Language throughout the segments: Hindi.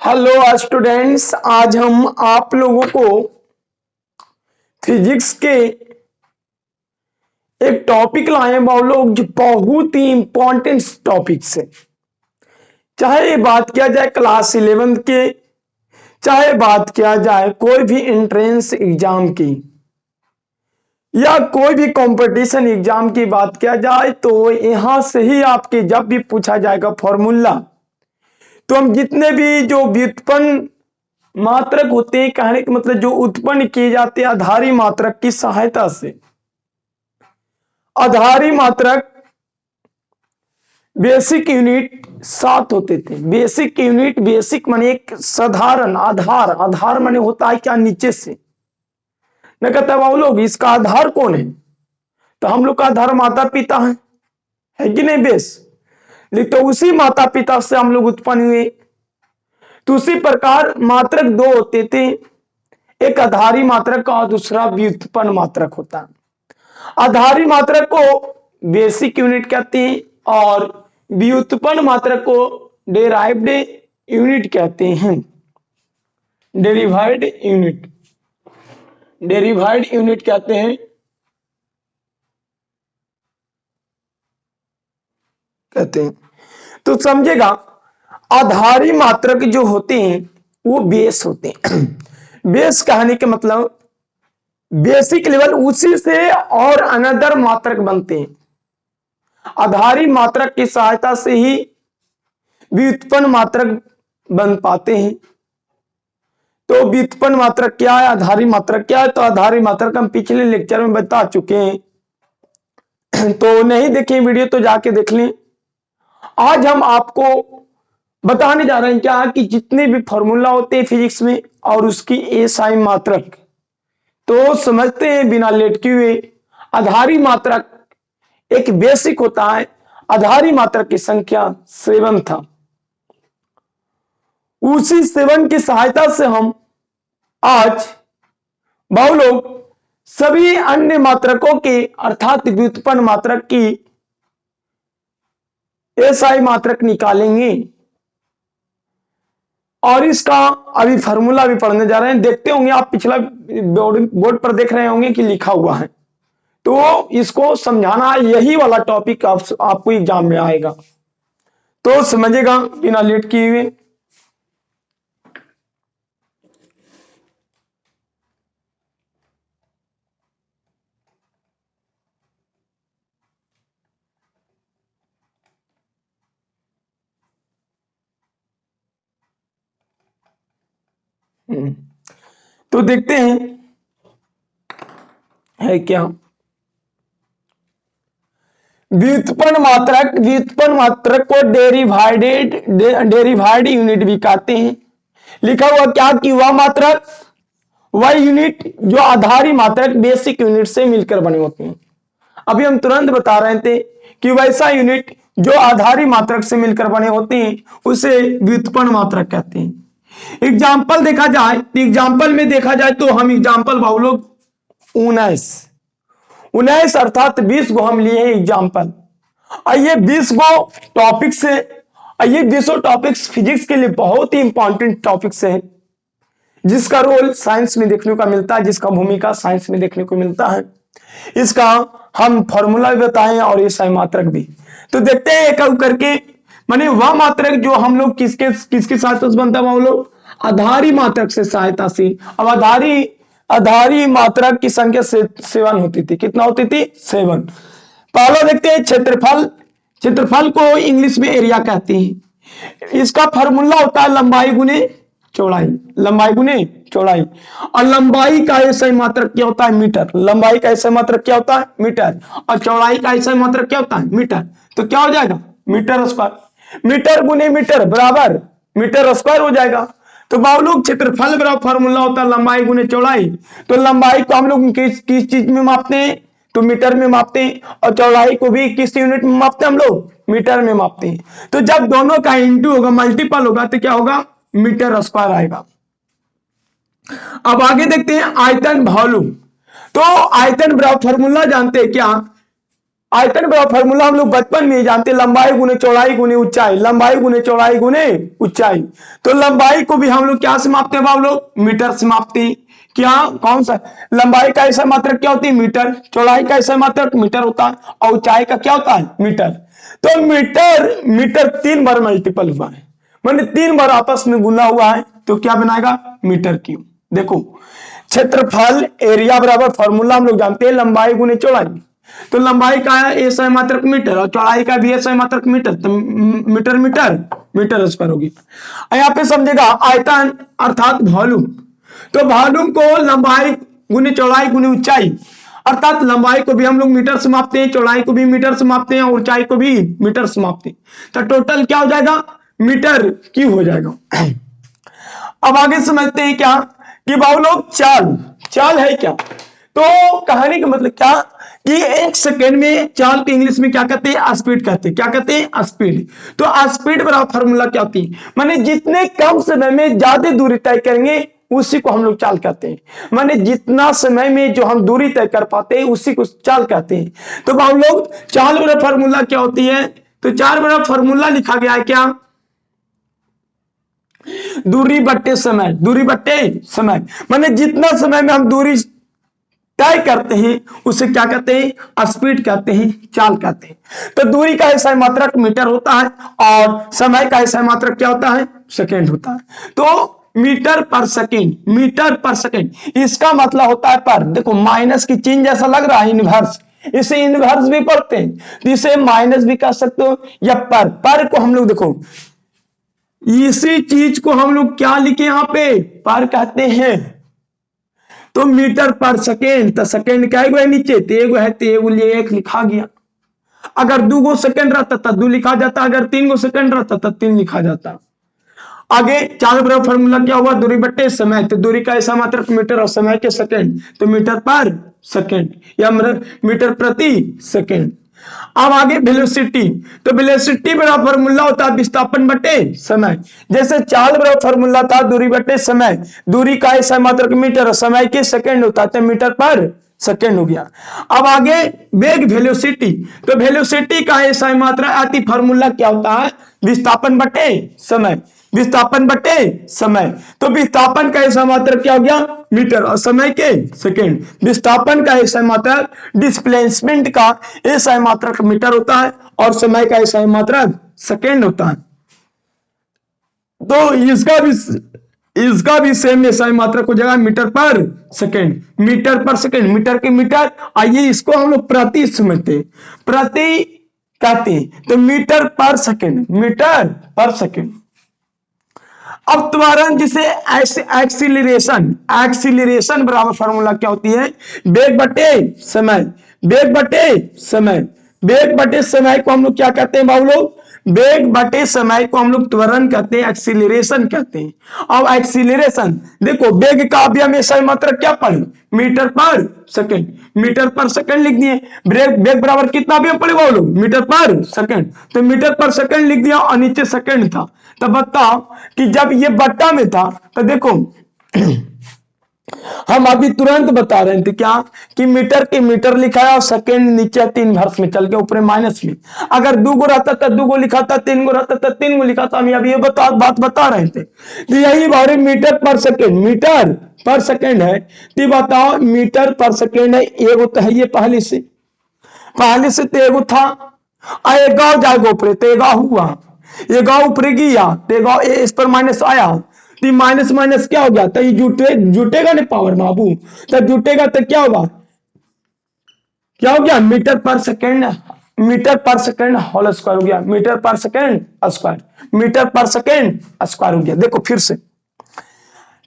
हेलो स्टूडेंट्स, आज हम आप लोगों को फिजिक्स के एक टॉपिक लाए हैं वो लोग जो बहुत ही इंपॉर्टेंट टॉपिक्स है। चाहे ये बात किया जाए क्लास 11 के, चाहे बात किया जाए कोई भी एंट्रेंस एग्जाम की या कोई भी कंपटीशन एग्जाम की बात किया जाए, तो यहां से ही आपके जब भी पूछा जाएगा फॉर्मूला, तो हम जितने भी जो व्युत्पन्न मात्रक होते हैं, कहने का मतलब जो उत्पन्न किए जाते हैं आधारी मात्रक की सहायता से। आधारी मात्रक बेसिक यूनिट 7 होते थे। बेसिक यूनिट, बेसिक माने एक साधारण आधार, आधार माने होता है क्या, नीचे से न कहता वो लोग इसका आधार कौन है, तो हम लोग का आधार माता पिता है कि नहीं बेस, लेकिन तो उसी माता पिता से हम लोग उत्पन्न हुए। तो उसी प्रकार मात्रक दो होते थे, एक आधारी मात्रक का और दूसरा व्युत्पन्न मात्रक होता है। आधारी मात्रक को बेसिक यूनिट कहते हैं और व्युत्पन्न मात्रक को डेराइव्ड यूनिट कहते हैं। डेरिवाइड यूनिट, डेरिवाइड यूनिट कहते हैं। तो समझेगा, आधारी मात्रक जो होते हैं वो बेस होते हैं। बेस कहने के मतलब बेसिक लेवल, उसी से और अनदर मात्रक बनते हैं। आधारी मात्रक की सहायता से ही व्युत्पन्न मात्रक बन पाते हैं। तो व्युत्पन्न मात्रक क्या है, आधारी मात्रक क्या है, तो आधारी मात्रक हम पिछले लेक्चर में बता चुके हैं। तो नहीं देखें वीडियो तो जाके देख लें। आज हम आपको बताने जा रहे हैं क्या कि जितने भी फॉर्मूला होते हैं फिजिक्स में और उसकी एसआई मात्रक, तो समझते हैं बिना लेटके हुए। आधारी मात्रक एक बेसिक होता है। आधारी मात्रक की संख्या 7 था। उसी 7 की सहायता से हम आज बहु लोग सभी अन्य मात्रकों के अर्थात व्युत्पन्न मात्रक की एसआई मात्रक निकालेंगे और इसका अभी फॉर्मूला भी पढ़ने जा रहे हैं। देखते होंगे आप, पिछला बोर्ड पर देख रहे होंगे कि लिखा हुआ है, तो इसको समझाना, यही वाला टॉपिक आपको एग्जाम में आएगा, तो समझेगा बिना लेट किए हुए। तो देखते हैं है क्या व्युत्पन्न मात्रक। व्युत्पन्न मात्रक को डेरिवाइड यूनिट भी कहते हैं। लिखा हुआ क्या कि वह मात्रक, वह यूनिट जो आधारी मात्रक बेसिक यूनिट से मिलकर बने होते हैं। अभी हम तुरंत बता रहे थे कि वैसा यूनिट जो आधारी मात्रक से मिलकर बने होते हैं उसे व्युत्पन्न मात्रक कहते हैं। एग्जाम्पल देखा जाए, एग्जाम्पल में देखा जाए तो हम एग्जाम्पल बहु लोग 19 अर्थात 20 को हम लिए हैं एग्जाम्पल। ये 20 को टॉपिक से, ये 20 टॉपिक्स फिजिक्स के लिए बहुत ही इंपॉर्टेंट टॉपिक्स है, जिसका रोल साइंस में देखने को मिलता है, जिसका भूमिका साइंस में देखने को मिलता है। इसका हम फॉर्मूला भी बताएं और एसआई मात्रक भी। तो देखते हैं एक करके, माने वह मात्रक जो हम लोग किसके किसकी सहायता से बनता है, हम लोग आधारी मात्रक से सहायता से। अब आधारी मात्रक की संख्या 7 होती थी। कितना होती थी? 7। पहला देखते हैं क्षेत्रफल। क्षेत्रफल को इंग्लिश में एरिया कहते हैं। इसका फॉर्मूला होता है लंबाई गुने चौड़ाई, लंबाई गुने चौड़ाई। और लंबाई का एसआई मात्रक क्या होता है? मीटर। लंबाई का एसआई मात्रक क्या होता है? मीटर। और चौड़ाई का एसआई मात्रक क्या होता है? मीटर। तो क्या हो जाएगा? Metre square. मीटर गुने मीटर बराबर मीटर स्क्वायर हो जाएगा। तो बावलोग क्षेत्रफल बराबर फॉर्मूला होता है लंबाई गुने चौड़ाई। तो लंबाई को हम लोग किस चीज में मापते हैं? तो मीटर में मापते हैं। और चौड़ाई को भी किस यूनिट में मापते हैं? हम लोग मीटर में मापते हैं। तो जब दोनों का इंटू होगा, मल्टीपल होगा, तो क्या होगा? मीटर स्क्वायर आएगा। अब आगे देखते हैं आयतन वॉल्यूम। तो आयतन बराबर फॉर्मूला जानते हैं क्या? आयतन का फॉर्मूला हम लोग बचपन में ही जानते हैं, लंबाई गुने चौड़ाई गुने ऊंचाई, लंबाई गुने चौड़ाई गुने ऊंचाई। तो लंबाई को भी हम लोग क्या से मापते हैं बाबू लोग? मीटर से मापते हैं। क्या कौन सा? लंबाई का ऐसा मात्रक क्या होती है? मीटर। चौड़ाई का ऐसा मात्रक मीटर होता है, और ऊंचाई का क्या होता है? मीटर। तो मीटर मीटर 3 बार मल्टीपल हुआ है, मैंने 3 बार आपस में गुना हुआ है, तो क्या बनाएगा? Metre cube. देखो क्षेत्रफल एरिया बराबर फॉर्मूला हम लोग जानते हैं, लंबाई गुने चौड़ाई। तो लंबाई का है ए सही मात्रक मीटर, और चौड़ाई का भी ए सही मात्रक मीटर, तो मीटर मीटर मीटर स्क्वायर होगी। यहाँ पे समझेगा आयतन अर्थात वॉल्यूम। तो वॉल्यूम को लंबाई गुने चौड़ाई गुने ऊंचाई, अर्थात लंबाई को भी हम लोग मीटर से मापते हैं, चौड़ाई को भी मीटर से मापते हैं, और ऊंचाई को भी मीटर से मापते हैं। तो टोटल क्या हो जाएगा? मीटर क्यूब हो जाएगा। अब आगे समझते हैं क्या कि बाबू लोग चाल चाल है क्या? तो कहानी का मतलब क्या कि 1 सेकेंड में चाल को इंग्लिश में क्या कहते हैं? स्पीड कहते हैं। क्या कहते हैं? स्पीड। तो स्पीड बराबर फॉर्मूला क्या होती है? माने जितने कम समय में ज्यादा दूरी तय करेंगे उसी को हम लोग चाल कहते हैं। माने जितना समय में जो हम दूरी तय कर पाते हैं उसी को चाल कहते हैं। तो हम लोग चाल बराबर फॉर्मूला क्या होती है? तो चाल बराबर फॉर्मूला लिखा गया है क्या? दूरी बट्टे समय, दूरी बट्टे समय। माने जितना समय में हम दूरी तय करते हैं उसे क्या कहते हैं? स्पीड कहते हैं, चाल कहते हैं। तो दूरी का ऐसा मात्रक मीटर होता है, और समय का ऐसा मात्रक क्या होता है? सेकेंड होता है। तो मीटर पर सेकेंड, मीटर पर सेकेंड, इसका मतलब होता है पर। देखो माइनस की चिन्ह जैसा लग रहा है, इनवर्स, इसे इनवर्स भी पढ़ते हैं, तो इसे माइनस भी कह सकते हो, या पर को हम लोग देखो इसी चीज को हम लोग क्या लिखे यहाँ पे? पर कहते हैं। तो मीटर पर सेकेंड, तो सेकेंड क्या है नीचे, तेगो है, तेगो लिए 1 लिखा गया। अगर 2 सेकेंड रहता तो 2 लिखा जाता, अगर 3 सेकेंड रहता तो 3 लिखा जाता। आगे चाल बराबर फॉर्मूला क्या हुआ? दूरी बट्टे समय। तो दूरी का ऐसा मात्रक मीटर, और समय के सेकेंड, तो मीटर पर सेकेंड या मीटर प्रति सेकेंड। अब आगे वेलोसिटी। तो वेलोसिटी बराबर फॉर्मूला होता है विस्थापन बटे समय। जैसे चाल बराबर फॉर्मूला था दूरी बटे समय, दूरी का ऐसा मात्रक मीटर, और समय के सेकेंड होता है, तो मीटर पर सेकेंड हो गया। अब आगे वेग वेलोसिटी। तो वेलोसिटी का ऐसा मात्रा अति फॉर्मूला क्या होता है? विस्थापन बटे समय, विस्थापन बटे समय। तो विस्थापन का ऐसा मात्रक क्या हो गया? मीटर, और समय के सेकेंड। विस्थापन का ऐसा मात्रक, डिस्प्लेसमेंट का ऐसा मात्रक मीटर होता है, और समय का ऐसा मात्रक सेकेंड होता है। तो इसका भी सेम ऐसा मात्रक हो जाएगा, मीटर पर सेकेंड, मीटर पर सेकेंड, मीटर के मीटर। आइए इसको हम लोग प्रति समझते हैं, प्रति कहते हैं, तो मीटर पर सेकेंड, मीटर पर सेकेंड। अब त्वरण जिसे एक्सीलरेशन, एक्सीलरेशन बराबर फॉर्मूला क्या होती है? वेग बटे समय, वेग बटे समय, वेग बटे समय को हम लोग क्या कहते हैं बाबू लोग? वेग बटे समय को हम लोग त्वरण कहते हैं, एक्सीलरेशन कहते हैं। अब एक्सीलरेशन देखो, वेग का भी हमेशा मात्रक क्या पढ़े? मीटर पर सेकेंड, मीटर पर सेकेंड लिख दिए। वेग बराबर कितना भी हम पढ़े बाबू लोग? मीटर पर सेकेंड। तो मीटर पर सेकेंड लिख दिया, और नीचे सेकेंड था। तो बताओ कि जब ये बट्टा में था, तो देखो हम अभी तुरंत बता रहे थे क्या कि मीटर के मीटर लिखा है, और सेकेंड नीचे 3 वर्ष में चल के ऊपर माइनस में। अगर 2 रहता तो 2 लिखा था, 3 रहता तो 3 लिखा था। हम अभी ये बात बता रहे थे। तो यही बारे मीटर पर सेकेंड, मीटर पर सेकेंड है। तो बताओ मीटर पर सेकेंड है, एगो तो है ये पहले से तो एगो था, एक गाँव जाएगा ऊपर, तो एगा हुआ, ये गाँव ऊपर गया, तो गाँव इस पर माइनस आया, तो माइनस माइनस क्या हो गया? तो ये जुटेगा नहीं पावर बाबू, तो जुटेगा तो क्या होगा? क्या हो गया? मीटर पर सेकेंड, मीटर पर सेकेंड होल स्क्वायर हो गया, मीटर पर सेकेंड स्क्वायर, मीटर पर सेकेंड स्क्वायर हो गया। देखो फिर से,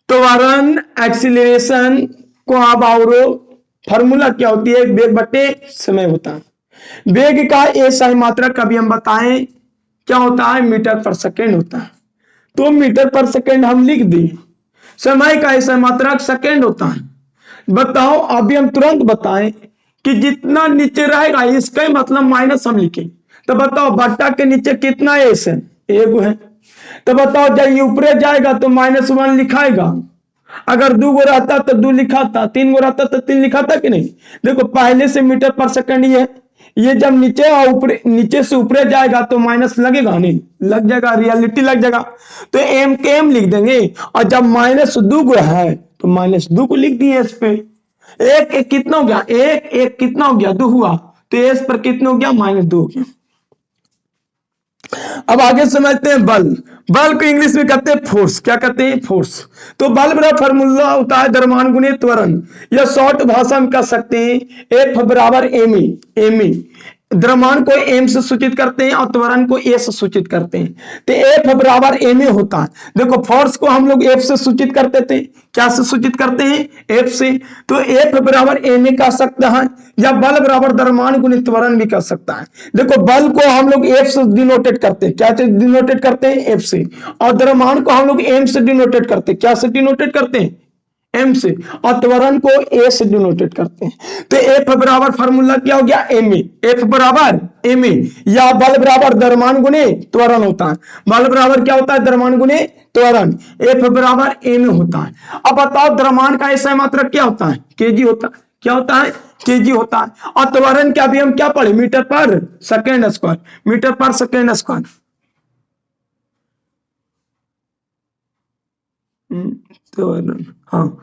त्वरण एक्सीलरेशन को आप और फॉर्मूला क्या होती है? वेग बटे समय होता है। वेग का ऐसा मात्रा कभी हम बताएं क्या होता है? मीटर पर सेकेंड होता है। तो मीटर पर सेकेंड हम लिख दिए। समय का ऐसा मात्रक सेकेंड होता है। बताओ अभी हम तुरंत बताएं कि जितना नीचे रहेगा इसका ही मतलब माइनस हम लिखें। तो बताओ बट्टा के नीचे कितना एस है? एगो है। तो बताओ जब ये ऊपर जाएगा तो -1 लिखाएगा। अगर 2 रहता तो 2 लिखा था, 3 रहता तो 3 लिखा था कि नहीं? देखो पहले से मीटर पर सेकेंड ये ये जब नीचे और ऊपर, नीचे से ऊपर जाएगा तो माइनस लगेगा नहीं, लग जाएगा, रियलिटी लग जाएगा। तो एम के एम लिख देंगे, और जब -2 को है तो -2 को लिख दिए इस पे। एक एक कितना हो गया, एक एक कितना हो गया, 2 हुआ, तो एस पर कितना हो गया, -2 हो गया। अब आगे समझते हैं बल। बल को इंग्लिश में कहते हैं फोर्स। क्या कहते हैं, फोर्स। तो बल बराबर फॉर्मूला होता है द्रव्यमान गुणे त्वरण, या शॉर्ट भाषा में कह सकते हैं एफ बराबर एम ई। द्रव्यमान को एम से सूचित करते हैं और त्वरण को ए से सूचित करते हैं। तो एफ बराबर एम ए होता है। देखो फोर्स को हम लोग एफ से सूचित करते थे, क्या से सूचित करते हैं, एफ से। तो एफ बराबर एम ए कह सकता है, या बल बराबर द्रव्यमान गुणित त्वरण भी कर सकता है। देखो बल को हम लोग एफ से डिनोटेट करते हैं, क्या से डिनोटेट करते हैं, एफ से। और द्रव्यमान को हम लोग एम से डिनोटेट करते हैं, क्या से डिनोटेट करते हैं, एम से। और त्वरण को ए से डिनोटेट करते हैं। तो एफ बराबर फार्मूला क्या हो गया, एम ए। एफ बराबर एम ए, या बल बराबर द्रव्यमान गुणे त्वरण होता है। बल बराबर क्या होता है, द्रव्यमान गुणे त्वरण। एफ बराबर एम ए होता है। अब बताओ द्रव्यमान का ऐसा मात्रक क्या होता है, केजी होता है। क्या होता है, केजी होता है। और त्वरण का भी हम क्या पढ़े, मीटर पर सेकेंड स्क्वायर, मीटर पर सेकेंड स्क्वायर। हाँ,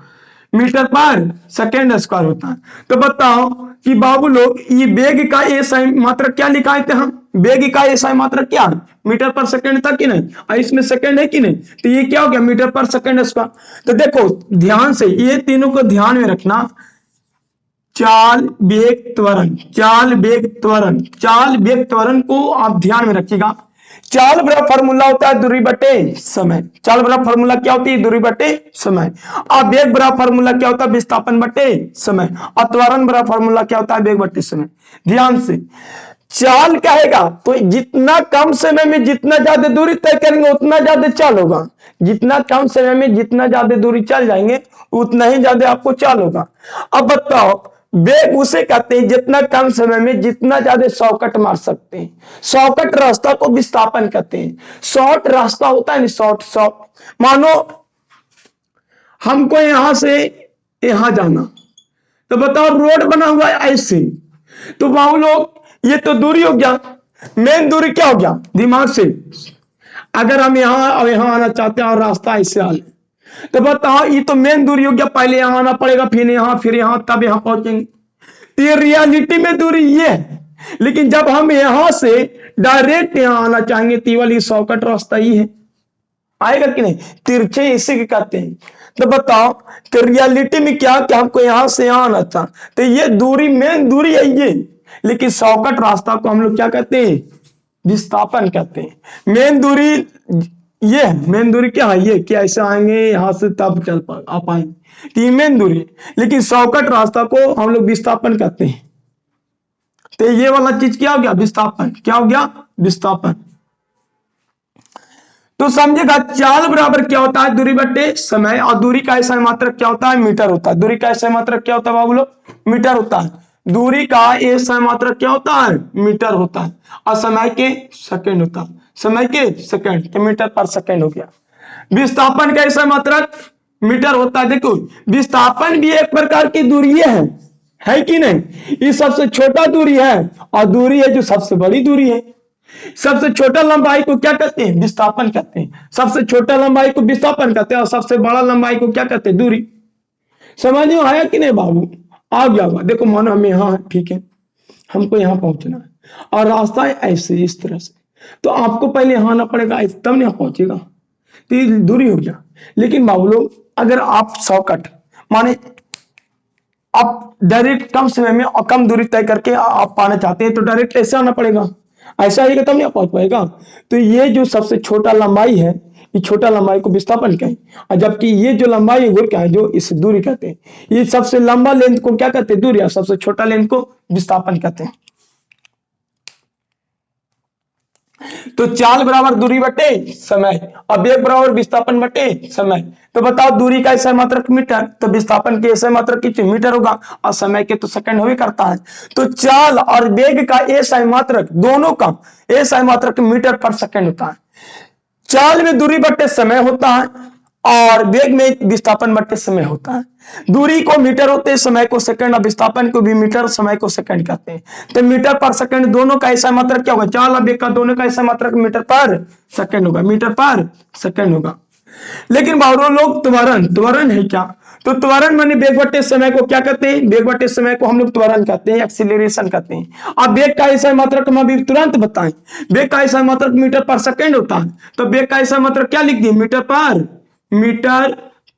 मीटर पर सेकेंड स्क्वायर होता है। तो बताओ कि बाबू लोग ये वेग का एसआई मात्रक क्या लिखाए थे हम, वेग का एसआई मात्रक क्या, मीटर पर सेकेंड था कि नहीं, और इसमें सेकेंड है कि नहीं, तो ये क्या हो गया, मीटर पर सेकेंड स्क्वायर। तो देखो ध्यान से ये तीनों को ध्यान में रखना, चाल वेग त्वरण, चाल वेग त्वरण, चाल वेग त्वरण को आप ध्यान में रखिएगा। चाल बराबर फॉर्मूला होता है दूरी बटे समय। चाल बराबर फॉर्मूला क्या होती है, दूरी बटे समय। और वेग बराबर फॉर्मूला क्या होता है, विस्थापन बटे समय। और त्वरण बराबर फॉर्मूला क्या होता है, वेग बटे समय। ध्यान से चाल कहेगा तो जितना कम समय में जितना ज्यादा दूरी तय करेंगे उतना ज्यादा चाल होगा। जितना कम समय में जितना ज्यादा दूरी चल जाएंगे उतना ही ज्यादा आपको चाल होगा। अब बताओ वेग उसे कहते हैं जितना कम समय में जितना ज्यादा शॉर्टकट मार सकते हैं। शॉर्टकट रास्ता को विस्थापन कहते हैं। शॉर्ट रास्ता होता है ना, शॉर्ट। मानो हमको यहां से यहां जाना, तो बताओ रोड बना हुआ है ऐसे, तो वहां लोग ये तो दूरी हो गया, मेन दूरी क्या हो गया, दिमाग से। अगर हम यहां और यहां आना चाहते हैं और रास्ता ऐसे आ ले, तो बताओ ये तो मेन दूरी हो गया, पहले यहां आना पड़ेगा, फिर यहां, तब यहां पहुंचेंगे। तो ये रियलिटी में दूरी ये है। लेकिन जब हम यहां से डायरेक्ट यहां आना चाहेंगे तो वाली शॉर्टकट रास्ता ही है, आएगा कि नहीं, तिरछे इसी के कहते हैं। तो बताओ कि रियलिटी में क्या, कि हमको यहां से यहां आना था, तो ये दूरी मेन दूरी है ये। लेकिन शॉर्टकट रास्ता को हम लोग क्या कहते हैं, विस्थापन कहते हैं। मेन दूरी ये, मेन दूरी क्या है, ये कि ऐसे आएंगे यहां से तब चल आ पाएंगे, तो ये मेन दूरी। लेकिन शॉर्टकट रास्ता को हम लोग विस्थापन कहते हैं। तो ये वाला चीज क्या हो गया, विस्थापन। क्या हो गया, विस्थापन। तो समझेगा चाल बराबर क्या होता है, दूरी बटे समय। और दूरी का ऐसा मात्रक क्या होता है, मीटर होता है। दूरी का ऐसा मात्रक क्या होता है बाबू लोग, मीटर होता है। दूरी का ऐसा मात्रक क्या होता है, मीटर होता है। और समय के सेकंड होता है, समय के सेकंड, तो मीटर पर सेकंड हो गया। विस्थापन का ऐसा मात्रक मीटर होता है। देखो विस्थापन भी एक प्रकार की दूरी है कि नहीं। ये सबसे छोटा दूरी है और दूरी है जो सबसे बड़ी दूरी है। सबसे छोटा लंबाई को क्या कहते हैं, विस्थापन कहते हैं। सबसे छोटा लंबाई को विस्थापन कहते हैं और सबसे बड़ा लंबाई को क्या कहते हैं, दूरी। समझ में आया कि नहीं बाबू, आ गया होगा। देखो मानो हम यहाँ, ठीक है, हमको यहाँ पहुंचना है और रास्ता है ऐसे इस तरह से, तो आपको पहले यहाँ आना पड़ेगा तब नहीं पहुंचेगा, तो ये दूरी हो गया। लेकिन बाबू लोग अगर आप शॉर्टकट माने आप डायरेक्ट कम समय में और कम दूरी तय करके आप पाना चाहते हैं तो डायरेक्ट ऐसे आना पड़ेगा, ऐसा आएगा तब नहीं पहुंच पाएगा। तो ये जो सबसे छोटा लंबाई है, ये छोटा लंबाई को विस्थापन कहें। और जबकि ये जो लंबाई है वो क्या है, जो इसे दूरी कहते हैं। ये सबसे लंबा लेंथ को क्या कहते हैं, दूरी, और सबसे छोटा लेंथ को विस्थापन कहते हैं। तो चाल बराबर दूरी बटे समय और वेग बराबर विस्थापन बटे समय। तो बताओ दूरी का ऐसा मात्रक मीटर, तो विस्थापन के ऐसा मात्रक कितने मीटर होगा, और समय के तो सेकंड हो ही करता है। तो चाल और वेग का ऐसा मात्रक, दोनों का ऐसा मात्रक मीटर पर सेकंड होता है। चाल में दूरी बटे समय होता है और वेग में विस्थापन बटे समय होता है। दूरी को मीटर होते हैं, समय को सेकंड, और विस्थापन को भी मीटर, समय को सेकंड कहते हैं। तो मीटर पर सेकंड दोनों का ऐसा मात्रक क्या होगा, चाल और वेग का दोनों का ऐसा मात्रक मीटर पर सेकंड होगा, मीटर पर सेकंड होगा। लेकिन बावरों लोग त्वरण, त्वरण है क्या, तो त्वरण माने वेग बटे समय को क्या कहते हैं, वेग बटे समय को हम लोग त्वरण कहते हैं, एक्सीलरेशन कहते हैं। अब वेग का ऐसा मात्रक हम अभी तुरंत बताएं, वेग का ऐसा मात्रक मीटर पर सेकंड होता है। तो वेग का ऐसा मात्रक क्या लिख दिए, मीटर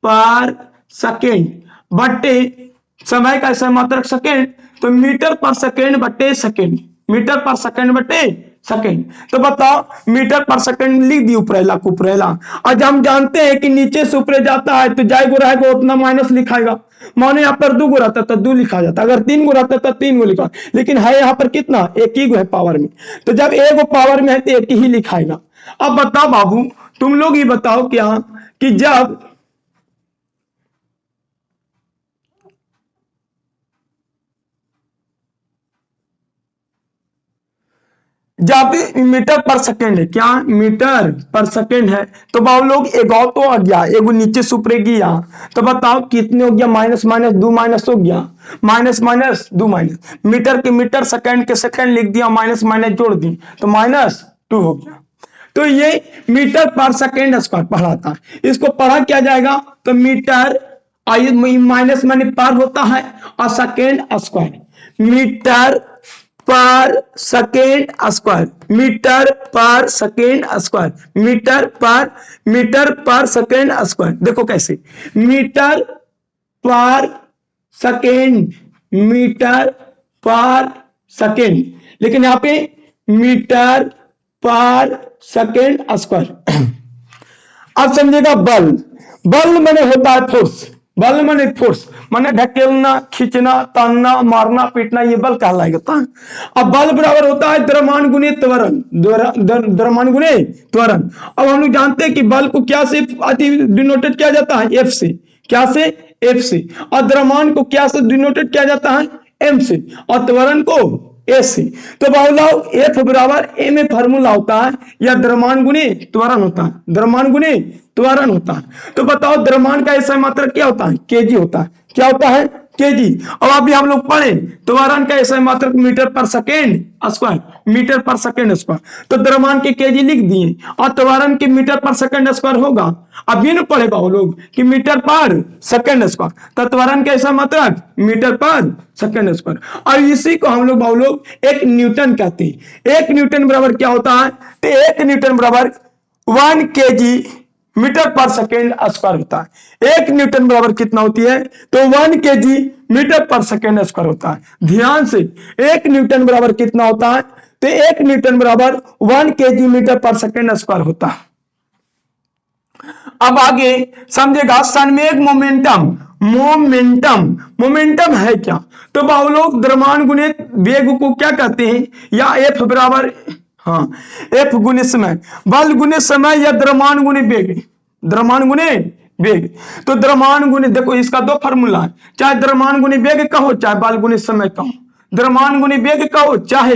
पर सेकंड बटे समय का ऐसा मात्रक सेकंड, तो मीटर पर सेकंड बटे सेकंड, मीटर पर सेकंड बटे सेकंड। तो बताओ मीटर पर सेकंड लिख दी उपरेला को उपरेला। आज हम जानते हैं कि नीचे से ऊपर जाता है तो जाएगा रहेगा उतना माइनस लिखाएगा। मानो यहाँ पर 2 गो रहता तो 2 लिखा जाता, अगर 3 गो रहता तो 3 गो लिखा, लेकिन है यहाँ पर कितना, एक ही गो है पावर में, तो जब एक गो पावर में है तो एक ही लिखाएगा। अब बताओ बाबू, तुम लोग ही बताओ क्या कि जब मीटर पर सेकंड है, क्या मीटर पर सेकंड है, तो बाबू लोग एक और तो आ गया, एगो नीचे से ऊपर गया, तो बताओ कितने हो गया, माइनस माइनस 2 माइनस हो गया, माइनस माइनस 2 माइनस, मीटर के मीटर, सेकंड के सेकंड लिख दिया, माइनस माइनस जोड़ दी तो -2 हो गया। तो ये मीटर पर सेकंड स्क्वायर पढ़ाता है, इसको पढ़ा क्या जाएगा, तो मीटर माइनस माने पर होता है और सेकंड स्क्वायर, मीटर पर सेकेंड स्क्वायर, मीटर पर सेकेंड स्क्वायर, मीटर पर सेकेंड स्क्वायर। देखो कैसे, मीटर पर सेकेंड, मीटर पर सेकेंड, लेकिन यहां पे मीटर पर सेकेंड स्क्वायर। अब समझेगा बल, बल माने होता है फोर्स, बल माने फोर्स माने ढकेलना, खींचना, तानना, मारना, पीटना, ये बल कहलाएगा। अब बल बराबर होता है द्रव्यमान गुने त्वरण, द्रव्यमान गुने त्वरण। अब हम लोग जानते हैं कि बल को क्या से डिनोटेड किया जाता है, एफ से, क्या से, एफ से, और द्रव्यमान को क्या से डिनोटेड किया जाता है, एम से, और त्वरण को ए से। तो बाबूलाओ एफ बराबर ए में फॉर्मूला होता है, या द्रव्यमान गुने त्वरण होता है, द्रव्यमान गुने त्वरण होता है। तो बताओ द्रव्यमान का ऐसा मात्रक क्या होता है, केजी होता है, क्या होता है, केजी। अब अभी हम लोग पढ़े त्वरण का ऐसा मात्रक मीटर पर सेकेंड स्क्वायर, मीटर पर सेकेंड स्क्वायर, तो द्रव्यमान के केजी लिख दिए और त्वरण के मीटर पर सेकेंड स्क्वायर होगा। अब ये न पढ़े बाबू लोग कि मीटर पर सेकेंड स्क्वायर, तो त्वरण का ऐसा मात्रक मीटर पर सेकेंड स्क्वायर, और इसी को हम लोग बाबू लोग एक न्यूटन कहते हैं। एक न्यूटन बराबर क्या होता है, तो एक न्यूटन बराबर 1 केजी मीटर पर सेकेंड स्क्वायर होता है। एक न्यूटन बराबर कितना होती है, तो 1 केजी मीटर पर सेकेंड स्क्वायर होता है। ध्यान से, एक न्यूटन बराबर कितना होता है, तो एक न्यूटन बराबर 1 केजी मीटर पर सेकेंड स्क्वायर होता है। अब आगे समझेगा संवेग मोमेंटम, मोमेंटम, मोमेंटम है क्या, तो बाबू लोग द्रव्यमान गुने वेग को क्या कहते हैं, या एफ बराबर, हाँ एफ गुने समय, बल गुने समय, या द्रव्यमान गुने वेग, द्रव्यमान गुने वेग। तो द्रव्यमान गुने, देखो इसका 2 फार्मूला है, चाहे द्रव्यमान गुने वेग कहो चाहे बल गुने समय कहो, द्रव्यमान गुने वेग कहो चाहे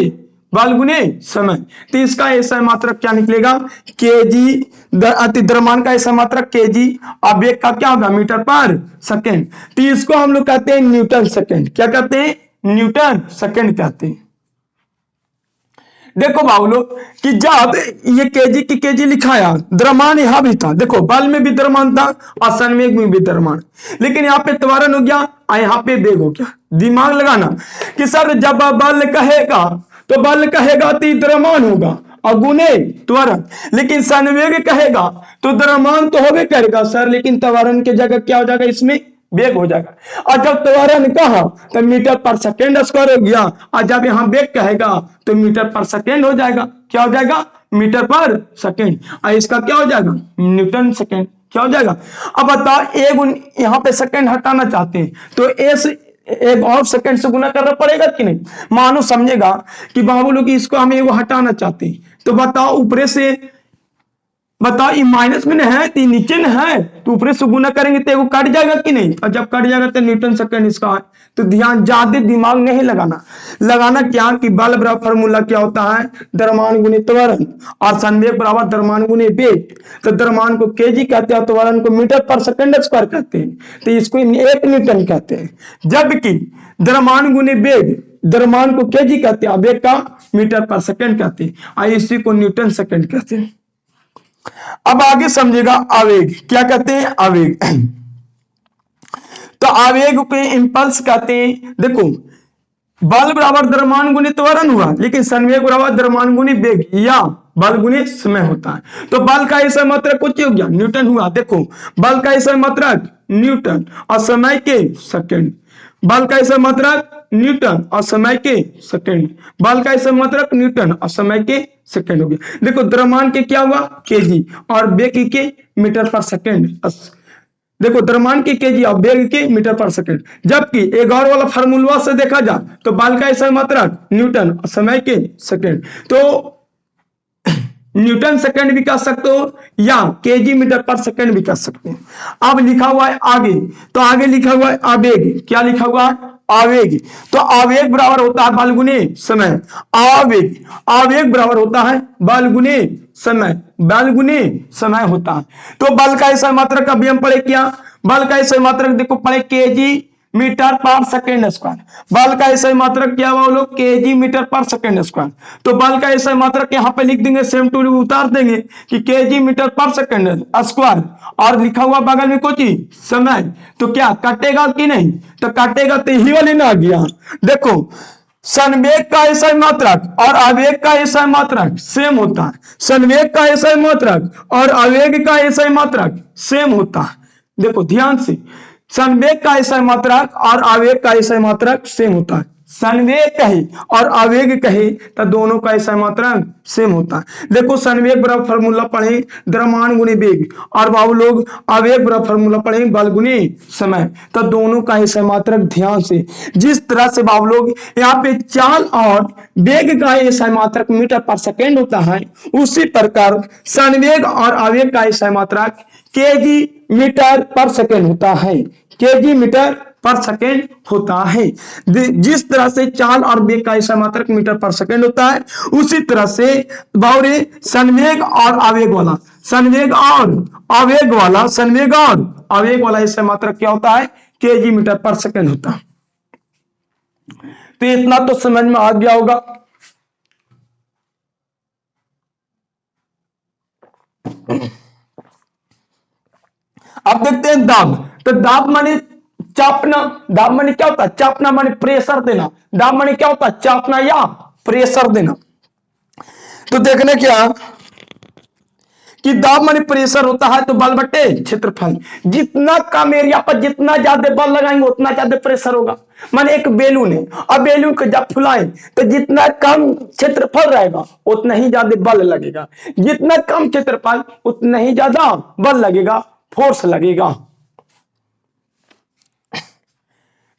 बल गुने समय। तो इसका ऐसा मात्रक क्या निकलेगा, केजी, द्रव्यमान का ऐसा मात्रक केजी, और वेग का क्या होगा, मीटर पर सेकेंड। तो इसको हम लोग कहते हैं न्यूटन सेकेंड, क्या कहते हैं, न्यूटन सेकेंड कहते हैं। देखो बाबू लोग कि जब ये केजी की केजी लिखाया, द्रव्यमान यहां भी था, देखो बल में भी द्रव्यमान था और संवेग में भी द्रव्यमान, लेकिन यहाँ पे त्वरण हो गया और यहाँ पे वेग हो गया। दिमाग लगाना कि सर जब बल कहेगा तो बल कहेगा तो द्रव्यमान होगा और गुने त्वरण, लेकिन संवेग कहेगा तो द्रव्यमान तो होगे करेगा सर, लेकिन त्वरण की जगह क्या हो जाएगा, इसमें वेग हो जाएगा। और जब त्वरण कहा तो मीटर पर सेकेंड स्क्वायर हो गया, और जब यहाँ वेग कहेगा तो मीटर पर सेकेंड हो जाएगा, क्या हो जाएगा, मीटर पर सेकेंड, और इसका क्या हो जाएगा, न्यूटन सेकेंड, क्या हो जाएगा। अब बताओ एक यहाँ पे सेकेंड हटाना चाहते हैं तो एस एक और सेकंड से गुना करना पड़ेगा कि नहीं। मानो समझेगा कि बाबू लोग इसको हम एगो हटाना चाहते हैं, तो बताओ ऊपरे से बताओ ये माइनस में है तो नीचे न है, तो ऊपर से गुना करेंगे तो कट जाएगा कि नहीं, और जब कट जाएगा तो न्यूटन सेकंड इसका है। तो ध्यान, ज्यादा दिमाग नहीं लगाना, लगाना क्या कि बल बराबर फॉर्मूला क्या होता है, द्रव्यमान गुणित त्वरण, और संवेग बराबर द्रव्यमान गुणित वेग। तो द्रव्यमान को केजी कहते हैं, त्वरण को मीटर पर सेकंड स्क्वायर कहते हैं, तो इसको 1 न्यूटन कहते हैं। जबकि द्रव्यमान गुणित वेग, द्रव्यमान को केजी कहते हैं, वेग का मीटर पर सेकंड कहते हैं, और इसी को न्यूटन सेकंड कहते हैं। अब आगे समझेगा आवेग, क्या कहते हैं आवेग। तो आवेग को इंपल्स कहते हैं। देखो, बल बराबर द्रव्यमान गुणित त्वरण हुआ, लेकिन संवेग बराबर द्रव्यमान गुणित वेग या बल गुणित समय होता है। तो बल का ऐसा मात्रक कुछ हो गया, न्यूटन हुआ। देखो, बल का ऐसा मात्रक न्यूटन और समय के सेकंड, बल का ऐसा मात्रक न्यूटन और समय के सेकंड, बल का ऐसा मात्रक न्यूटन और समय के सेकंड हो गया। देखो, द्रव्यमान के क्या हुआ केजी और वेग के मीटर पर सेकंड। देखो, द्रव्यमान के केजी और वेग के मीटर पर सेकंड। जबकि एक और वाला फार्मूला से देखा जाए तो बल का ऐसा मात्रक न्यूटन और समय के सेकंड, तो न्यूटन सेकंड भी कह सकते हो या केजी मीटर पर सेकंड भी कह सकते हैं। अब लिखा हुआ है आगे, तो आगे लिखा हुआ है आवेग। क्या लिखा हुआ है आवेग। तो आवेग बराबर होता है बल गुने समय। आवेग, आवेग बराबर होता है बल गुने समय, बल गुने समय होता है। तो बल का ऐसा मात्रक अभी हम पढ़े क्या, बल का ऐसा मात्रक देखो पढ़े केजी मीटर पर सेकेंड स्क्वायर। बल का ऐसा मात्रक क्या हुआ लोग, केजी मीटर पर सेकेंड स्क्वायर। तो बल का ऐसा मात्रक यहाँ पे लिख देंगे, सेम टू उतार देंगे कि केजी मीटर पर सेकेंड स्क्वायर, और लिखा हुआ बगल में कुछ समय। तो क्या कटेगा कि नहीं, तो कटेगा, तो यही वाली ना आ गया। देखो, संवेग का ऐसा मात्रक और आवेग का ऐसा मात्रक सेम होता है, संवेग का ऐसा मात्रक और आवेग का ऐसा मात्रक सेम होता है। देखो ध्यान से, संवेग का ऐसा मात्रक और आवेग का ऐसा मात्रक सेम होता है। संवेग कहे और आवेग कहे तो दोनों का ऐसा मात्रक सेम होता है। देखो, संवेग बराबर फॉर्मूला पढ़े द्रव्यमान गुणे वेग, और बाबू लोग आवेग बराबर फॉर्मूला पढ़े बल गुणे समय, तो दोनों का ऐसा मात्रक। ध्यान से, जिस तरह से बाबू लोग यहाँ पे चाल और वेग का ऐसा मात्रक मीटर पर सेकेंड होता है, उसी प्रकार संवेग और आवेग का ऐसा मात्रक केजी मीटर पर सेकेंड होता है, केजी मीटर पर सेकेंड होता है। जिस तरह से चाल और वेग का ऐसा मात्रक मीटर पर सेकेंड होता है, उसी तरह से बावरे संवेग और आवेग वाला, संवेग और आवेग वाला, संवेग और आवेग वाला ऐसा मात्रक क्या होता है, केजी मीटर पर सेकेंड होता है। तो इतना तो समझ में आ गया होगा। अब देखते हैं दाब। तो दाब माने चापना, दाब माने क्या होता है, चापना माने प्रेशर देना, दाब माने क्या होता है, चापना या प्रेशर देना। तो देखने क्या कि दाब माने प्रेशर होता है, तो बल बटे क्षेत्रफल। जितना कम एरिया पर जितना ज्यादा बल लगाएंगे उतना ज्यादा प्रेशर होगा। माने एक बैलून है, अब बैलून को जब फुलाएं तो जितना कम क्षेत्रफल रहेगा उतना ही ज्यादा बल लगेगा, जितना कम क्षेत्रफल उतना ही ज्यादा बल लगेगा, फोर्स लगेगा।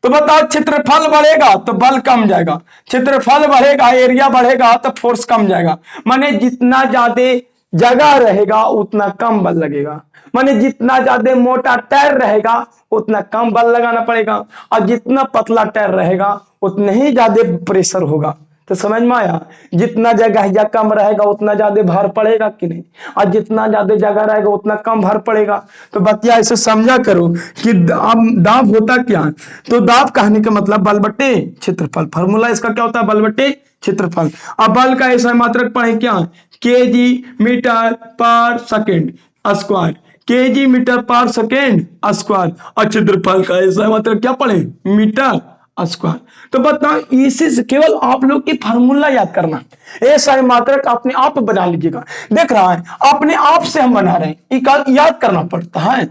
तो बताओ, क्षेत्रफल बढ़ेगा तो बल कम जाएगा, क्षेत्रफल बढ़ेगा एरिया बढ़ेगा तो फोर्स कम जाएगा। माने जितना ज्यादा जगह रहेगा उतना कम बल लगेगा, माने जितना ज्यादा मोटा टायर रहेगा उतना कम बल लगाना पड़ेगा, और जितना पतला टायर रहेगा उतना ही ज्यादा प्रेशर होगा। तो समझ में आया, जितना जगह कम रहेगा उतना ज्यादा भार पड़ेगा कि नहीं, और जितना ज्यादा जगह रहेगा उतना कम भार पड़ेगा। तो बतिया इसे समझा करो कि दाब होता क्या है। तो दाब कहने का मतलब बल बटे क्षेत्रफल, फॉर्मूला इसका क्या होता है, बल बटे क्षेत्रफल। अब बल का ऐसा मात्रक पढ़े क्या, केजी मीटर पर सेकेंड स्क्वायर, केजी मीटर पर सेकेंड स्क्वायर, और क्षेत्रफल का ऐसा मात्रक क्या पढ़े, मीटर स्क्वायर। तो बताओ, इसी से केवल आप लोग की फार्मूला याद करना, ऐसा मात्रक अपने आप बना लीजिएगा। देख रहा है, अपने आप से हम बना रहे हैं, याद करना पड़ता है।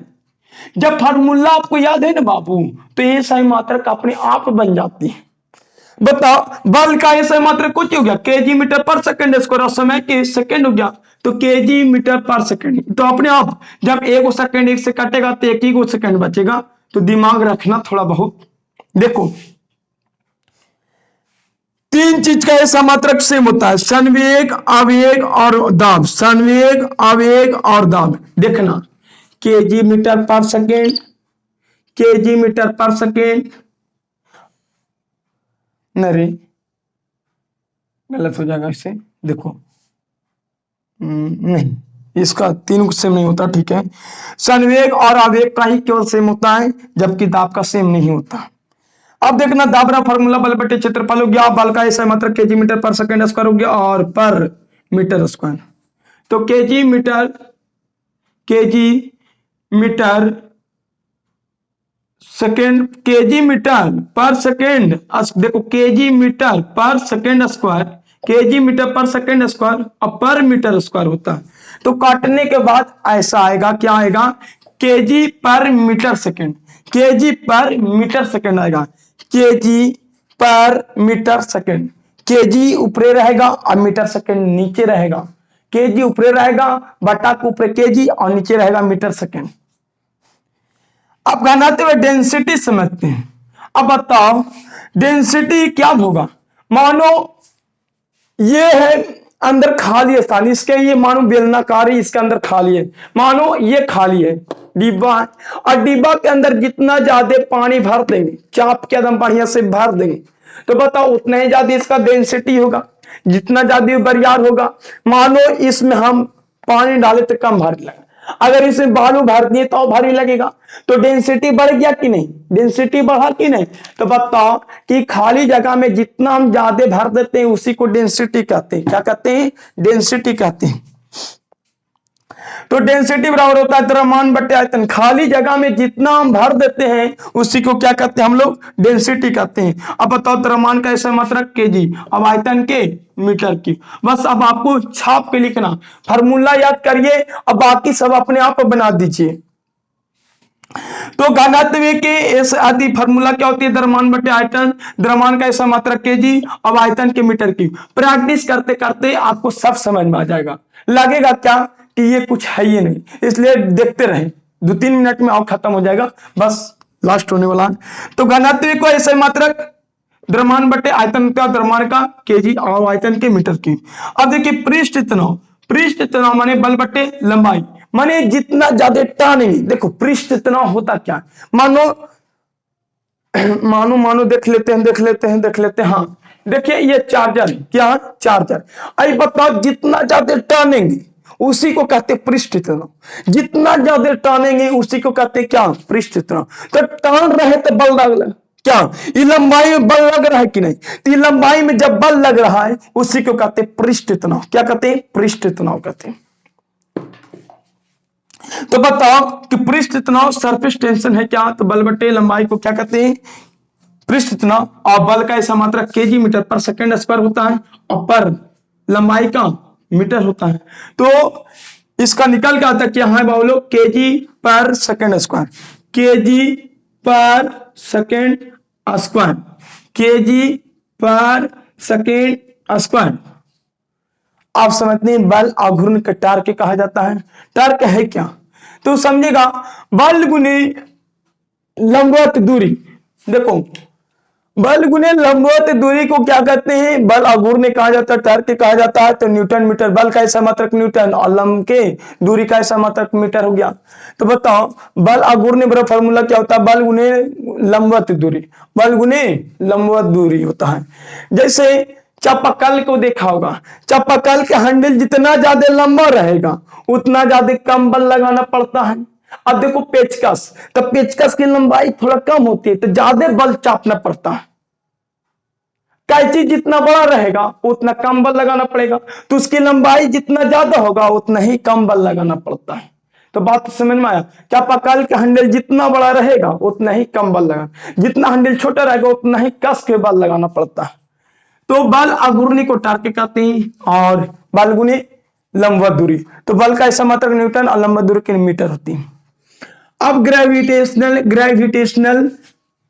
जब फार्मूला आपको याद है ना बाबू, तो ऐसा मात्रक अपने आप बन जाती है। बताओ, बल का ऐसा मात्रक कुछ हो गया, केजी मीटर पर सेकेंड स्क्वायर, और समय के सेकेंड हो गया तो केजी मीटर पर सेकेंड। तो अपने आप जब एक सेकेंड एक से कटेगा तो एक ही सेकेंड बचेगा। तो दिमाग रखना थोड़ा बहुत। देखो, तीन चीज का ऐसा मात्रक सेम होता है, संवेग, आवेग और दाब। संवेग, आवेग और दाब। देखना, केजी मीटर पर सेकेंड, केजी मीटर पर सेकेंड, नहीं गलत हो जाएगा इससे, देखो नहीं, इसका तीन सेम नहीं होता, ठीक है। संवेग और आवेग का ही केवल सेम होता है, जबकि दाब का सेम नहीं होता। अब देखना, दाबरा फॉर्मूला बल बटे क्षेत्रफल हो गया, बल का ऐसा मात्रक केजी मीटर पर सेकेंड स्क्वायर हो गया और पर मीटर स्क्वायर। तो KG metre, KG metre second, KG metre पर सेकेंड, देखो केजी मीटर पर सेकेंड स्क्वायर, केजी मीटर पर सेकेंड स्क्वायर और पर मीटर स्क्वायर होता है। तो काटने के बाद ऐसा आएगा, क्या आएगा, केजी पर मीटर सेकेंड, केजी पर मीटर सेकेंड आएगा, केजी पर मीटर सेकेंड। केजी ऊपरे रहेगा और मीटर सेकेंड नीचे रहेगा, केजी ऊपरे रहेगा, बटा के ऊपरे केजी और नीचे रहेगा मीटर सेकेंड। अब घनाते हुए डेंसिटी समझते हैं। अब बताओ डेंसिटी क्या होगा। मानो ये है अंदर खाली स्थान, इसके ये मानो बेलनाकार है, इसके अंदर खाली है, मानो ये खाली है, डिब्बा है, और डिब्बा के अंदर जितना ज्यादा पानी भर देंगे, चाप के एकदम बढ़िया से भर देंगे, तो बताओ उतना ही ज्यादा इसका डेंसिटी होगा, जितना ज्यादा बरियार होगा। मानो इसमें हम पानी डाले तो कम भारी लगा, अगर इसमें बालू भर दिए तो भारी लगेगा, तो डेंसिटी बढ़ गया कि नहीं, डेंसिटी बढ़ा कि नहीं। तो बताओ कि खाली जगह में जितना हम ज्यादा भर देते हैं उसी को डेंसिटी कहते हैं, क्या कहते हैं, डेंसिटी कहते हैं। तो डेंसिटी बराबर होता है द्रव्यमान बटे आयतन, खाली जगह में जितना हम भर देते हैं उसी को क्या कहते हैं हम लोग, डेंसिटी कहते हैं। अब बताओ द्रव्यमान का ऐसा मात्रक केजी, अब आयतन के मीटर की। बस अब आपको छाप के लिखना, फार्मूला याद करिए, अब बाकी सब अपने आप बना दीजिए। तो घनत्व के ऐसे आदि फार्मूला क्या होती है, द्रव्यमान बटे आयतन, द्रव्यमान का ऐसा मात्रक केजी, अब आयतन के मीटर की। प्रैक्टिस करते करते आपको सब समझ में आ जाएगा, लगेगा क्या कि ये कुछ है ही नहीं, इसलिए देखते रहें, 2-3 मिनट में और खत्म हो जाएगा, बस लास्ट होने वाला है। तो घनत्व को ऐसे मात्रक द्रव्यमान बटे आयतन का, द्रव्यमान का केजी और आयतन के मीटर की। अब देखिए पृष्ठ तनाव, पृष्ठ तनाव माने बल बटे लंबाई, माने जितना ज्यादा टानेंगे। देखो पृष्ठ तनाव होता क्या, मानो मानो मानो देख लेते हैं, हाँ देखिए ये चार्जर, क्या चार्जर, आई बताओ जितना ज्यादा टानेंगे उसी को कहते पृष्ठ तनाव, जितना ज्यादा टानेंगे उसी को कहते क्या, पृष्ठ तनाव। तो टान रहे तो बल लग, क्या ये लंबाई में बल लग रहा है कि नहीं, तो लंबाई में जब बल लग रहा है उसी को कहते पृष्ठ तनाव, क्या कहते हैं, पृष्ठ तनाव कहते हैं। तो बताओ कि पृष्ठ तनाव सरफेस टेंशन है क्या, तो बल बटे लंबाई को क्या कहते हैं, पृष्ठ तनाव, और बल का ऐसा मात्रक केजी मीटर पर सेकेंड स्क्वायर होता है और पर लंबाई का मीटर होता है। तो इसका निकल के आता क्या है बोलो, केजी पर सेकेंड स्क्वायर, केजी पर सेकेंड स्क्वायर, केजी पर सेकेंड स्क्वायर। आप समझते हैं बल आघूर्ण का टार्क कहा जाता है। टार्क है क्या, तो समझेगा बल गुने लंबवत दूरी, देखो बल गुने लंबवत दूरी को क्या कहते हैं, बल आघूर्ण कहा जाता है, टार्क कहा जाता है। तो न्यूटन मीटर, बल का ऐसा मात्रक न्यूटन और लंब के दूरी का ऐसा मात्रक मीटर हो गया। तो बताओ बल आघूर्ण बराबर फॉर्मूला क्या होता है, बल गुने लंबवत दूरी, बल गुने लंबवत दूरी होता है। जैसे चापाकल को देखा होगा, चापाकल के हैंडल जितना ज्यादा लंबा रहेगा उतना ज्यादा कम बल लगाना पड़ता है। अब देखो पेचकस, तो पेचकस की लंबाई थोड़ा कम होती है तो ज्यादा बल चापना पड़ता है। कैंची जितना बड़ा रहेगा उतना कम बल लगाना पड़ेगा, तो उसकी लंबाई जितना ज्यादा होगा उतना ही कम बल लगाना पड़ता है। तो बात समझ में आया, चापाकल का हैंडल जितना बड़ा रहेगा उतना ही कम बल लगाना, जितना हैंडल छोटा रहेगा उतना ही कस के बल लगाना पड़ता है। तो बल आघूर्ण को टार्क कहते हैं और बल गुने लंबवत दूरी, तो बल का ऐसा मात्रक न्यूटन और लंबवत दूरी के मीटर होती है। अब ग्रेविटेशनल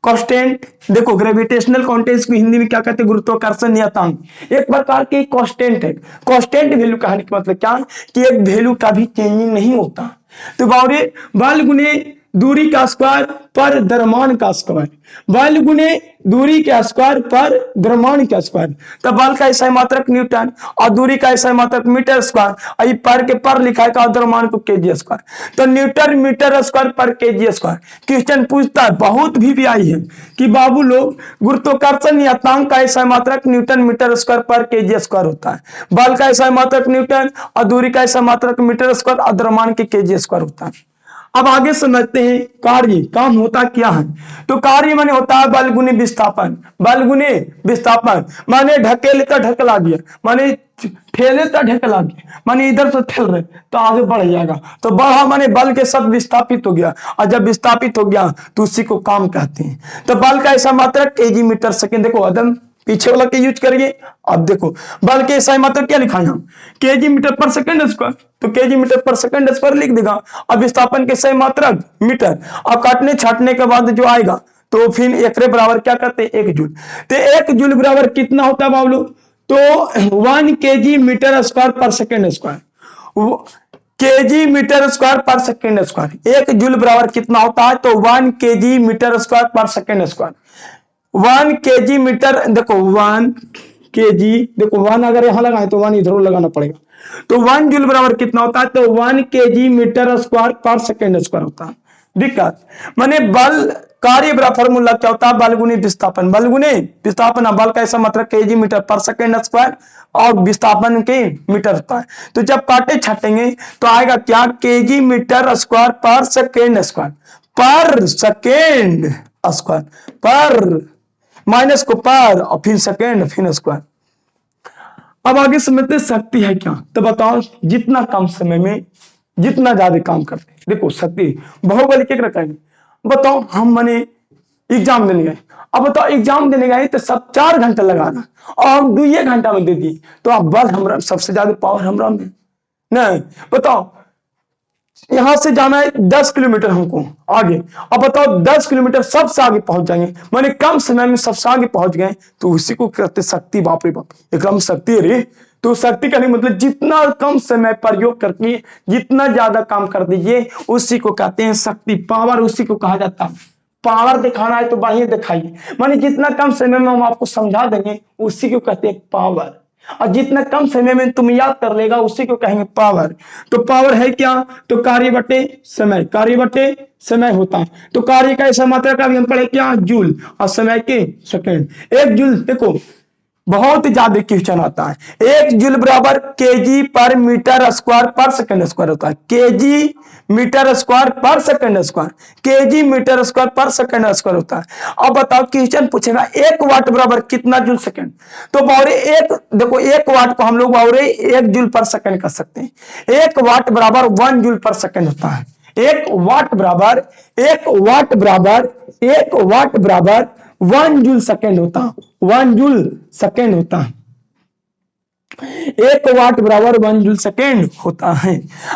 कांस्टेंट, देखो ग्रेविटेशनल कांस्टेंट को हिंदी में क्या कहते हैं, गुरुत्वाकर्षण नियतांक, एक प्रकार की कांस्टेंट है। कांस्टेंट वैल्यू कहने का मतलब क्या कि एक वैल्यू कभी चेंजिंग नहीं होता। तो बल गुने दूरी का स्क्वायर पर द्रव्यमान का स्क्वायर, बल गुने दूरी के स्क्वायर पर द्रव्यमान का स्क्वायर। तो बल का ऐसा मात्रक न्यूटन और दूरी का ऐसा मात्रक मीटर स्क्वायर, और पर के पर लिखा है का द्रव्यमान को केजी स्क्वायर। तो न्यूटन मीटर स्क्वायर पर केजी स्क्वायर। क्वेश्चन पूछता है, बहुत भी आई है कि बाबू लोग गुरुत्वाकर्षण नियतांक का ऐसा मात्रक न्यूटन मीटर स्क्वायर पर केजी स्क्वायर होता है, बल का ऐसा मात्रक न्यूटन और दूरी का ऐसा मात्रक मीटर स्क्वायर और द्रव्यमान के केजी स्क्वायर होता है। अब आगे समझते हैं कार्य, काम होता क्या है। तो कार्य माने होता है बल गुने विस्थापन, बल गुने विस्थापन माने ढकेले तो ढकला गया, माने ठेले तो ढकला गया, माने इधर से ठेल रहे तो आगे बढ़ जाएगा, तो बढ़ा माने बल के साथ विस्थापित हो गया, और जब विस्थापित हो गया तो उसी को काम कहते हैं। तो बल का ऐसा मात्रक केजी मीटर सेकेंड। देखो अदम पीछे वाला के यूज करिए। अब देखो बल के ऐसा मात्रक क्या लिखा है, हम केजी मीटर पर सेकंड स्क्वायर, तो केजी मीटर पर सेकंड स्क्वायर लिख देगा। अब विस्थापन के सही मात्रक मीटर, अब काटने छाटने के बाद जो आएगा तो फिर एक बराबर क्या करते हैं, 1 जूल। तो 1 जूल बराबर कितना होता है बाबू, तो 1 केजी मीटर स्क्वायर पर second square, KG metre square पर सेकंड स्क्वायर। 1 जूल बराबर कितना होता है, तो 1 केजी मीटर स्क्वायर पर सेकंड स्क्वायर। 1 केजी मीटर, देखो 1 केजी, देखो 1 अगर यहां लगाए तो 1 इधर लगाना पड़ेगा, तो 1 जूल बराबर कितना होता है, तो 1 केजी मीटर स्क्वायर पर सेकंड स्क्वायर होता है। दिक्कत माने बल कार्य बराबर फॉर्मूला क्या होता है, बल गुने विस्थापन, बल गुने विस्थापन। बल का ऐसा मतलब केजी मीटर पर सेकंड स्क्वायर और विस्थापन के मीटर होता है। तो जब काटे छाटेंगे तो आएगा क्या, केजी मीटर स्क्वायर पर सेकंड स्क्वायर, पर सेकंड स्क्वायर, पर माइनस को पर और फिर सेकेंड फिर स्क्वायर। अब आगे समझते शक्ति है क्या। तो बताओ जितना कम समय में जितना ज्यादा काम करते, देखो शक्ति बाहुबली क्या करेंगे। बताओ हम माने एग्जाम देने गए, अब बताओ एग्जाम देने गए तो सब 4 घंटा लगाना और 2 घंटा में दे दी, तो अब बल हमरा सबसे ज्यादा पावर हमरा में नहीं। बताओ यहां से जाना है 10 किलोमीटर हमको आगे, अब बताओ 10 किलोमीटर सबसे आगे पहुंच जाएंगे, माने कम समय में सबसे आगे पहुंच गए, तो उसी को कहते शक्ति। बाप रे बाप, एकदम शक्ति है रे। तो शक्ति का नहीं मतलब जितना कम समय प्रयोग करके जितना ज्यादा काम कर दीजिए उसी को कहते हैं शक्ति, पावर उसी को कहा जाता है। पावर दिखाना है तो बढ़िया दिखाइए, माने जितना कम समय में हम आपको समझा देंगे उसी को कहते हैं पावर, और जितना कम समय में तुम याद कर लेगा उसी को कहेंगे पावर। तो पावर है क्या, तो कार्य बटे समय, कार्य बटे समय होता है। तो कार्य का ऐसा मात्रा का भी हम पढ़े क्या, जूल, और समय के सेकंड। 1 जूल, देखो बहुत ज्यादा क्वेश्चन आता है। 1 जूल बराबर केजी पर मीटर स्क्वायर पर सेकंड स्क्वायर होता है, केजी मीटर स्क्वायर पर second square, KG metre square पर सेकंड स्क्वायर होता है। अब बताओ क्वेश्चन पूछेगा 1 वाट बराबर कितना जूल सेकंड, तो बावरे 1, देखो 1 वाट को हम लोग बावरे 1 जूल पर सेकंड कर सकते हैं। 1 वाट बराबर 1 जूल पर सेकंड होता है। 1 वाट बराबर 1 वाट बराबर 1 वाट बराबर 1 जूल सेकंड होता है, 1 जूल सेकंड होता है। 1 वाट बराबर 1 जूल सेकंड होता है।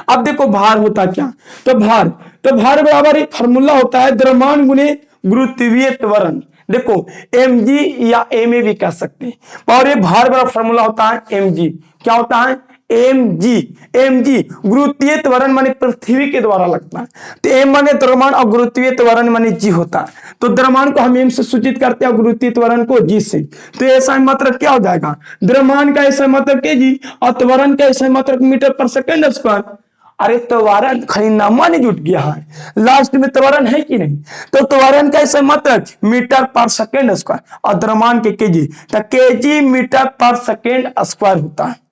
अब देखो भार होता क्या, तो भार बराबर एक फार्मूला होता है द्रव्यमान गुने गुरुत्वीय त्वरण। देखो mg या ma भी कह सकते हैं, और ये भार बराबर फार्मूला होता है mg। क्या होता है, mg गुरुत्वीय त्वरण माने पृथ्वी के द्वारा लगता है। तो m माने द्रव्यमान और गुरुत्वीय त्वरण माने g होता है। तो द्रव्यमान को हम m से सूचित करते हैं, गुरुत्वीय त्वरण को g से। तो ऐसा मात्रक क्या हो जाएगा, द्रव्यमान का ऐसा मात्रक kg और त्वरण का ऐसा मात्रक मीटर पर सेकंड स्क्वायर। अरे त्वरण खाली नामा नहीं जुट गया है, लास्ट में त्वरण है कि नहीं। तो त्वरण का ऐसा मात्रक मीटर पर सेकंड स्क्वायर और द्रव्यमान के केजी, तो केजी मीटर पर सेकंड स्क्वायर होता है।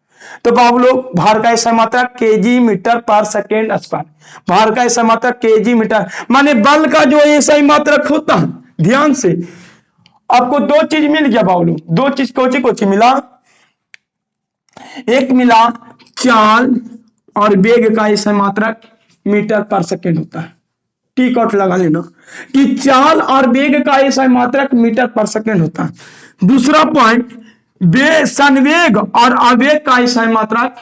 तो बाबू लोग भार का ऐसा मात्रा केजी मीटर पर सेकेंड स्क्वायर, भार का ऐसा मात्रा केजी मीटर, माने बल का जो ऐसा ही मात्रक होता है। ध्यान से आपको 2 चीज मिल गया बाबू लोग, 2 चीज कोची मिला, एक मिला चाल और वेग का ऐसा मात्रक मीटर पर सेकेंड होता है। टी कॉट लगा लेना कि चाल और वेग का ऐसा मात्रक मीटर पर सेकेंड होता है। दूसरा पॉइंट, संवेग और आवेग का ऐसा मात्रक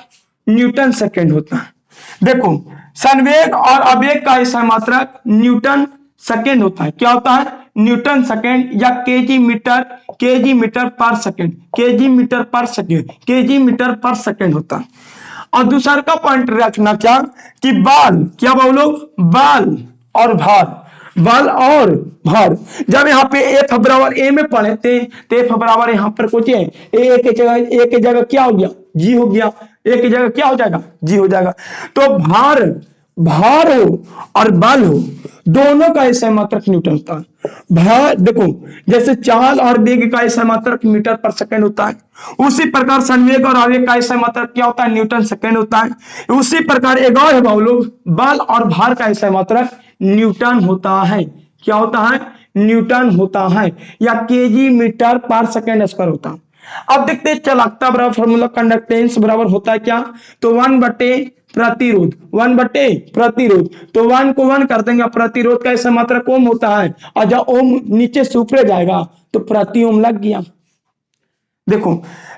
न्यूटन सेकंड होता है। देखो संवेग और आवेग का ऐसा मात्रक न्यूटन सेकंड होता है। क्या होता है, न्यूटन सेकंड या केजी मीटर पर सेकंड, केजी मीटर पर सेकंड, केजी मीटर पर सेकंड होता है। और दूसरा का पॉइंट रखना क्या कि बाल, क्या बोलो, बाल और भार, बल और भार। जब यहाँ पे एफ बराबर ए में पढ़े थे तो एफ बराबर यहाँ पर कुछ है ए के जगह क्या हो गया, जी हो गया। ए की जगह क्या हो जाएगा, जी हो जाएगा। तो भार भार हो और बल हो, दोनों का ऐसा मात्रक न्यूटन होता है। भार देखो, जैसे चाल और वेग का ऐसा मात्रक मीटर पर सेकंड होता है, उसी प्रकार संवेग और आवेग का ऐसा मात्रक क्या होता है, न्यूटन सेकंड होता है। उसी प्रकार एक और है लोग, बल और भार का ऐसा मात्रक न्यूटन होता है। क्या होता है, न्यूटन होता है, या केजी मीटर पर सेकंड स्क्वायर होता है। अब देखते हैं चालकता बराबर फॉर्मूला कंडक्टेंस बराबर होता है क्या, तो 1 प्रतिरोध, 1 प्रतिरोध, तो 1 को 1 कर देंगे, प्रतिरोध का ऐसा मात्रक ओम होता है, और जब ओम नीचे से ऊपर जाएगा तो प्रति ओम लग गया। देखो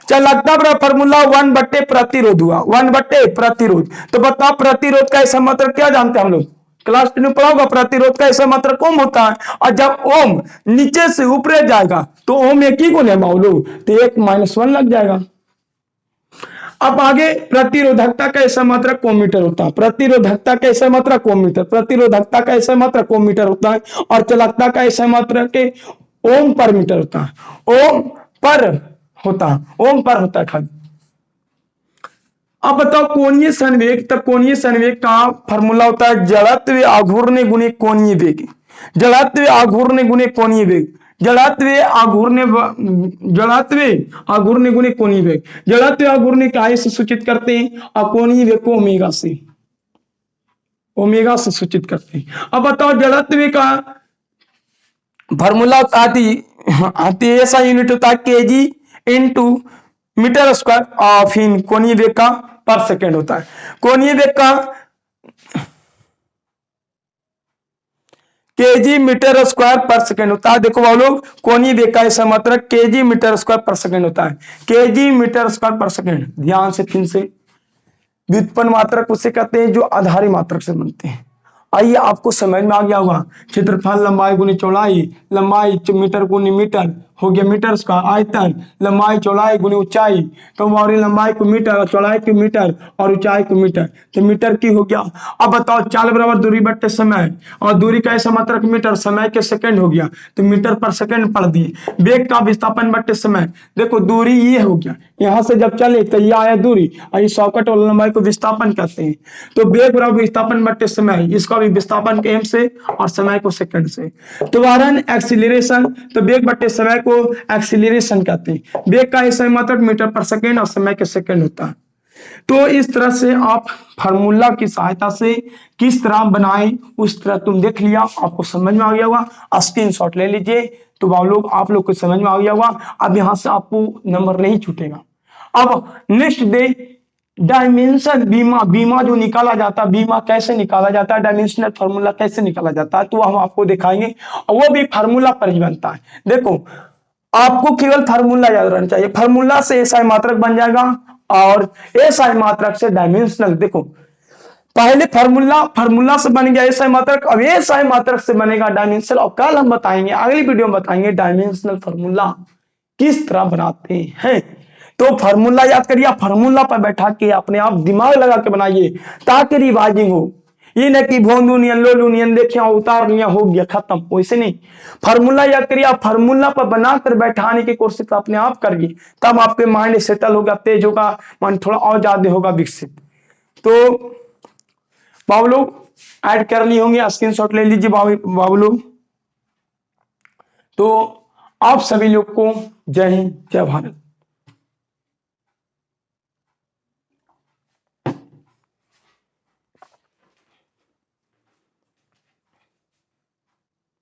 चालकता बराबर फॉर्मूला 1 प्रतिरोध हुआ, 1 प्रतिरोध। तो बताओ प्रतिरोध का ऐसा मात्रक क्या जानते हैं हम लोग, क्लास 10 में पढ़ा होगा, प्रतिरोध का ऐसा मात्रक ओम होता है, और जब ओम नीचे से ऊपर जाएगा तो ओम एक ही गुण है लोग, तो 1 - 1 लग जाएगा। अब आगे प्रतिरोधकता का ऐसा मात्रक ओम मीटर होता है, प्रतिरोधकता का ऐसा मात्रक ओम मीटर, प्रतिरोधकता का ऐसा मात्रक ओम मीटर होता है, और चालकता का ऐसा मात्रक ओम पर मीटर होता है, ओम पर होता है, ओम पर होता है खाली। अब बताओ कोणीय संवेग, तब कोणीय संवेग का फॉर्मूला होता है जड़त्व आघूर्ण गुणे कोणीय वेग, जड़त्व आघूर्ण गुणे कोणीय वेग, जड़त्व आघूर्ण गुणे कोणीय वेग, जड़त्व आघूर्ण काय से सूचित करते हैं, और कोणीय वेग को ओमेगा से सूचित करते हैं। अब बताओ जड़त्व का फॉर्मूला आती है ऐसा यूनिट होता है KG into metre square, of इन कोणीय वेग का पर सेकेंड होता है, कोणीय वेग का केजी मीटर स्क्वायर पर सेकेंड होता है। देखो भाई लोग, कोणीय वेग का ऐसा मात्रक केजी मीटर स्क्वायर पर सेकेंड होता है, केजी मीटर स्क्वायर पर सेकेंड। ध्यान से फिर से, व्युत्पन्न मात्रक उसे कहते हैं जो आधारी मात्रक से बनते हैं। आइए आपको समझ में आ गया होगा, क्षेत्रफल लंबाई गुनी चौड़ाई, लंबाई मीटर गुनी मीटर हो गया मीटर का आयतन, लंबाई चौड़ाई गुनी ऊंचाई, तो हमारी लंबाई को मीटर और चौड़ाई को मीटर और ऊंचाई को मीटर, तो मीटर की हो गया। अब बताओ चाल बराबर दूरी बट्टे समय, और दूरी का ऐसा मात्रक मीटर, समय के सेकंड हो गया तो मीटर पर सेकंड पढ़ दिए। वेग का विस्थापन बट्टे समय, देखो दूरी ये हो गया, यहां से जब चले तो ये आया दूरी, और ये शॉर्टकट वाला लंबाई को विस्थापन कहते हैं। तो वेग बराबर विस्थापन बट्टे समय, इसका भी विस्थापन के एम से और समय को सेकंड से। तो वाहन एक्सीलरेशन, तो वेग बट्टे समय को एक्सीलरेशन कहते हैं। वेग का ऐसा मात्रक मीटर पर सेकंड और समय के सेकंड होता है। तो इस तरह से आप फार्मूला की सहायता से किस तरह बनाएं, उस तरह तुम देख लिया, आपको समझ में आ गया होगा। स्क्रीनशॉट ले लीजिए, तो आप लोग को समझ में आ गया होगा। अब यहां से आपको नंबर नहीं छूटेगा। अब नेक्स्ट डे डायमेंशन बीमा, बीमा जो निकाला जाता है, बीमा कैसे निकाला जाता है, डायमेंशनल फार्मूला कैसे निकाला जाता है, तो हम आपको दिखाएंगे, और वो भी फार्मूला पर ही बनता है। देखो आपको केवल फार्मूला याद रहना चाहिए, फार्मूला से एसआई मात्रक बन जाएगा, और एसआई मात्रक से डायमेंशनल। देखो पहले फार्मूला से बन गया एसआई मात्रक, अब एसआई मात्रक से बनेगा डायमेंशनल, और कल हम बताएंगे, अगली वीडियो में बताएंगे डायमेंशनल फार्मूला किस तरह बनाते हैं। तो फार्मूला याद करिए, फार्मूला पर बैठा के अपने आप दिमाग लगा के बनाइए, ताकि रिवाइजिंग हो। ये न कि भोंदूनियन लोलूनियन देखे उतार लिया हो गया खत्म, वैसे नहीं। फार्मूला याद करिए, आप फार्मूला पर बनाकर बैठाने की कोशिश अपने आप करिए, तब आपके माइंड सेटल होगा, तेज होगा, मन थोड़ा और ज्यादा होगा विकसित। तो बाबू लोग ऐड कर लिए होंगे, स्क्रीनशॉट ले लीजिए बाबू लोग। तो आप सभी लोग को जय हिंद, जय भारत।